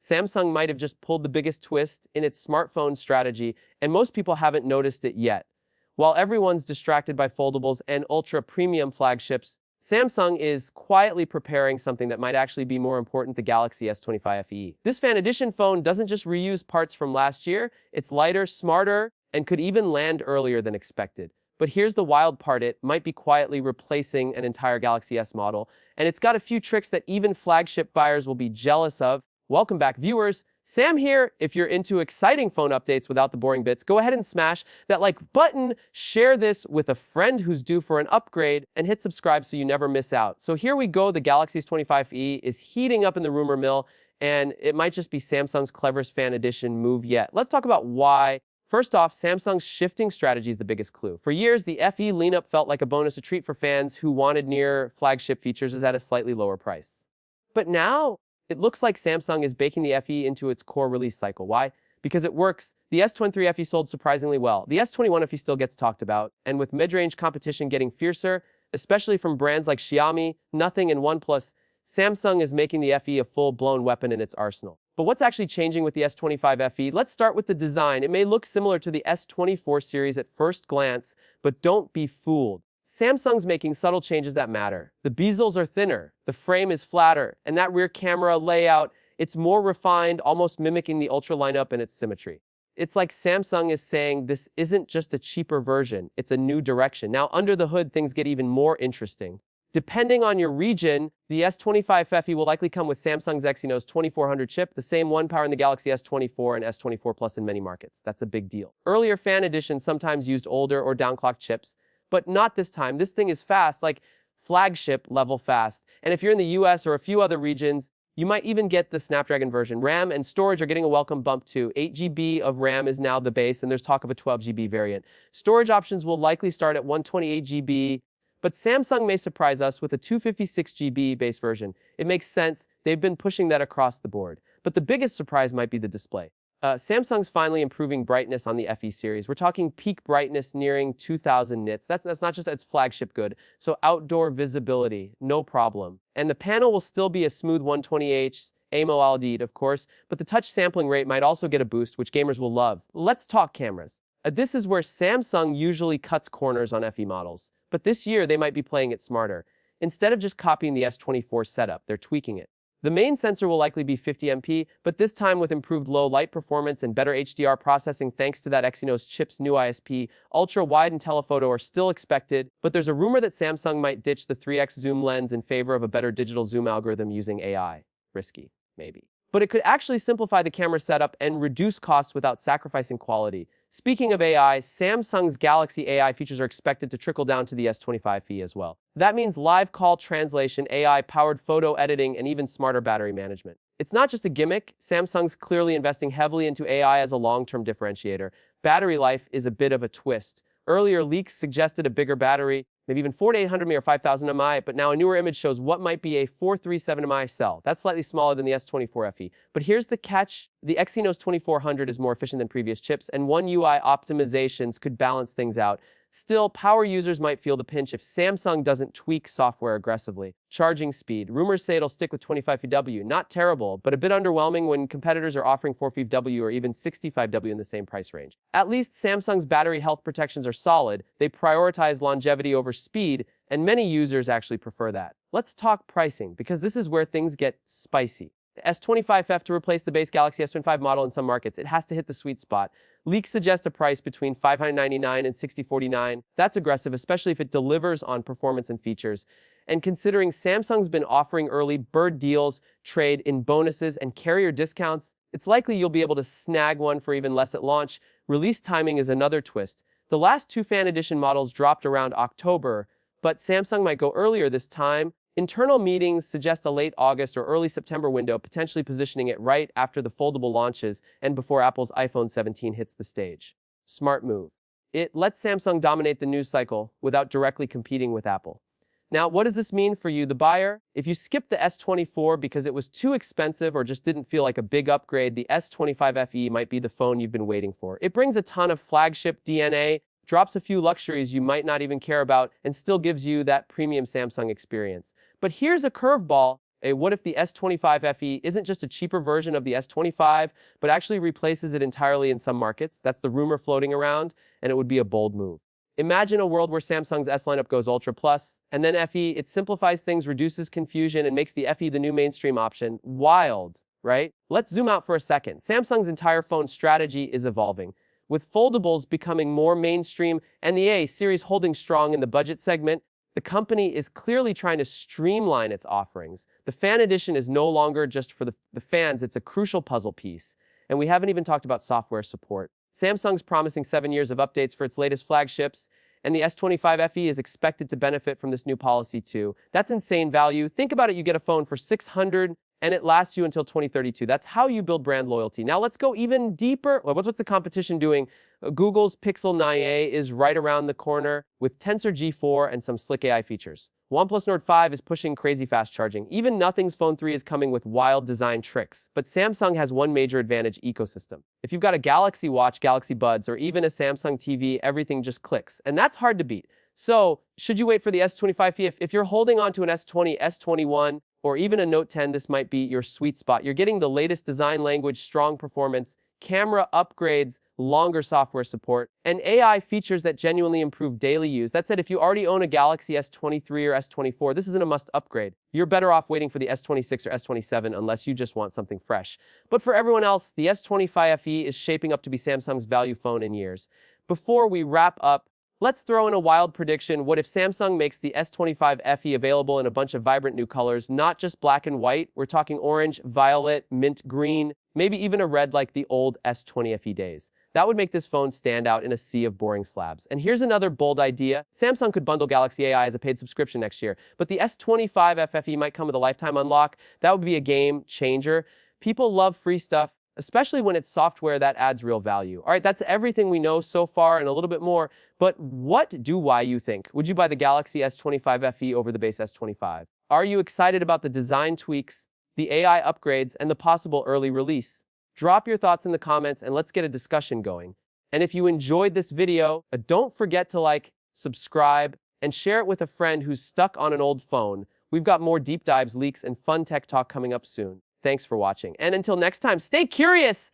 Samsung might have just pulled the biggest twist in its smartphone strategy, and most people haven't noticed it yet. While everyone's distracted by foldables and ultra-premium flagships, Samsung is quietly preparing something that might actually be more important, the Galaxy S25 FE. This fan edition phone doesn't just reuse parts from last year, it's lighter, smarter, and could even land earlier than expected. But here's the wild part, it might be quietly replacing an entire Galaxy S model, and it's got a few tricks that even flagship buyers will be jealous of. Welcome back, viewers. Sam here. If you're into exciting phone updates without the boring bits, go ahead and smash that like button, share this with a friend who's due for an upgrade, and hit subscribe so you never miss out. So here we go. The Galaxy S25 FE is heating up in the rumor mill, and it might just be Samsung's cleverest fan edition move yet. Let's talk about why. First off, Samsung's shifting strategy is the biggest clue. For years, the FE lean-up felt like a bonus, a treat for fans who wanted near flagship features at a slightly lower price. But now, it looks like Samsung is baking the FE into its core release cycle. Why? Because it works. The S23 FE sold surprisingly well. The S21 FE still gets talked about, and with mid-range competition getting fiercer, especially from brands like Xiaomi, Nothing, and OnePlus, Samsung is making the FE a full-blown weapon in its arsenal. But what's actually changing with the S25 FE? Let's start with the design. It may look similar to the S24 series at first glance, but don't be fooled. Samsung's making subtle changes that matter. The bezels are thinner, the frame is flatter, and that rear camera layout, it's more refined, almost mimicking the Ultra lineup in its symmetry. It's like Samsung is saying this isn't just a cheaper version, it's a new direction. Now, under the hood, things get even more interesting. Depending on your region, the S25 FE will likely come with Samsung's Exynos 2400 chip, the same one powering the Galaxy S24 and S24 Plus in many markets. That's a big deal. Earlier fan editions sometimes used older or downclocked chips, but not this time. This thing is fast, like flagship level fast. And if you're in the US or a few other regions, you might even get the Snapdragon version. RAM and storage are getting a welcome bump too. 8 GB of RAM is now the base, and there's talk of a 12 GB variant. Storage options will likely start at 128 GB, but Samsung may surprise us with a 256 GB base version. It makes sense. They've been pushing that across the board. But the biggest surprise might be the display. Samsung's finally improving brightness on the FE series. We're talking peak brightness nearing 2000 nits. That's not just its flagship good. So outdoor visibility, no problem. And the panel will still be a smooth 120Hz AMOLED, of course, but the touch sampling rate might also get a boost, which gamers will love. Let's talk cameras. This is where Samsung usually cuts corners on FE models. But this year, they might be playing it smarter. Instead of just copying the S24 setup, they're tweaking it. The main sensor will likely be 50 MP, but this time with improved low light performance and better HDR processing thanks to that Exynos chip's new ISP. Ultra-wide and telephoto are still expected, but there's a rumor that Samsung might ditch the 3x zoom lens in favor of a better digital zoom algorithm using AI. Risky, maybe. But it could actually simplify the camera setup and reduce costs without sacrificing quality. Speaking of AI, Samsung's Galaxy AI features are expected to trickle down to the S25 FE as well. That means live call translation, AI-powered photo editing, and even smarter battery management. It's not just a gimmick. Samsung's clearly investing heavily into AI as a long-term differentiator. Battery life is a bit of a twist. Earlier leaks suggested a bigger battery, maybe even 4800 mAh or 5000 mAh, but now a newer image shows what might be a 437 mAh cell. That's slightly smaller than the S24 FE. But here's the catch. The Exynos 2400 is more efficient than previous chips, and One UI optimizations could balance things out. Still, power users might feel the pinch if Samsung doesn't tweak software aggressively. Charging speed. Rumors say it'll stick with 25W. Not terrible, but a bit underwhelming when competitors are offering 45W or even 65W in the same price range. At least Samsung's battery health protections are solid. They prioritize longevity over speed, and many users actually prefer that. Let's talk pricing, because this is where things get spicy. The S25 FE to replace the base Galaxy S25 model in some markets. It has to hit the sweet spot. Leaks suggest a price between $599 and $649. That's aggressive, especially if it delivers on performance and features. And considering Samsung's been offering early bird deals, trade in bonuses, and carrier discounts, it's likely you'll be able to snag one for even less at launch. Release timing is another twist. The last two fan edition models dropped around October, but Samsung might go earlier this time. Internal meetings suggest a late August or early September window, potentially positioning it right after the foldable launches and before Apple's iPhone 17 hits the stage. Smart move. It lets Samsung dominate the news cycle without directly competing with Apple. Now, what does this mean for you, the buyer? If you skipped the S24 because it was too expensive or just didn't feel like a big upgrade, the S25 FE might be the phone you've been waiting for. It brings a ton of flagship DNA, drops a few luxuries you might not even care about, and still gives you that premium Samsung experience. But here's a curveball. What if the S25 FE isn't just a cheaper version of the S25, but actually replaces it entirely in some markets? That's the rumor floating around, and it would be a bold move. Imagine a world where Samsung's S lineup goes Ultra Plus, and then FE. It simplifies things, reduces confusion, and makes the FE the new mainstream option. Wild, right? Let's zoom out for a second. Samsung's entire phone strategy is evolving, with foldables becoming more mainstream and the A series holding strong in the budget segment. The company is clearly trying to streamline its offerings. The Fan Edition is no longer just for the fans, it's a crucial puzzle piece. And we haven't even talked about software support. Samsung's promising 7 years of updates for its latest flagships, and the S25 FE is expected to benefit from this new policy too. That's insane value. Think about it, you get a phone for $600 and it lasts you until 2032. That's how you build brand loyalty. Now let's go even deeper. What's the competition doing? Google's Pixel 9a is right around the corner with Tensor G4 and some slick AI features. OnePlus Nord 5 is pushing crazy fast charging. Even Nothing's Phone 3 is coming with wild design tricks. But Samsung has one major advantage: ecosystem. If you've got a Galaxy Watch, Galaxy Buds, or even a Samsung TV, everything just clicks. And that's hard to beat. So, should you wait for the S25 FE? If you're holding on to an S20, S21, or even a Note 10, this might be your sweet spot. You're getting the latest design language, strong performance, camera upgrades, longer software support, and AI features that genuinely improve daily use. That said, if you already own a Galaxy S23 or S24, this isn't a must upgrade. You're better off waiting for the S26 or S27 unless you just want something fresh. But for everyone else, the S25 FE is shaping up to be Samsung's value phone in years. Before we wrap up, let's throw in a wild prediction. What if Samsung makes the S25 FE available in a bunch of vibrant new colors, not just black and white? We're talking orange, violet, mint green, maybe even a red like the old S20 FE days. That would make this phone stand out in a sea of boring slabs. And here's another bold idea. Samsung could bundle Galaxy AI as a paid subscription next year, but the S25 FE might come with a lifetime unlock. That would be a game changer. People love free stuff, especially when it's software that adds real value. All right, that's everything we know so far and a little bit more. But what do you think? Would you buy the Galaxy S25 FE over the base S25? Are you excited about the design tweaks, the AI upgrades, and the possible early release? Drop your thoughts in the comments and let's get a discussion going. And if you enjoyed this video, don't forget to like, subscribe, and share it with a friend who's stuck on an old phone. We've got more deep dives, leaks, and fun tech talk coming up soon. Thanks for watching. And until next time, stay curious!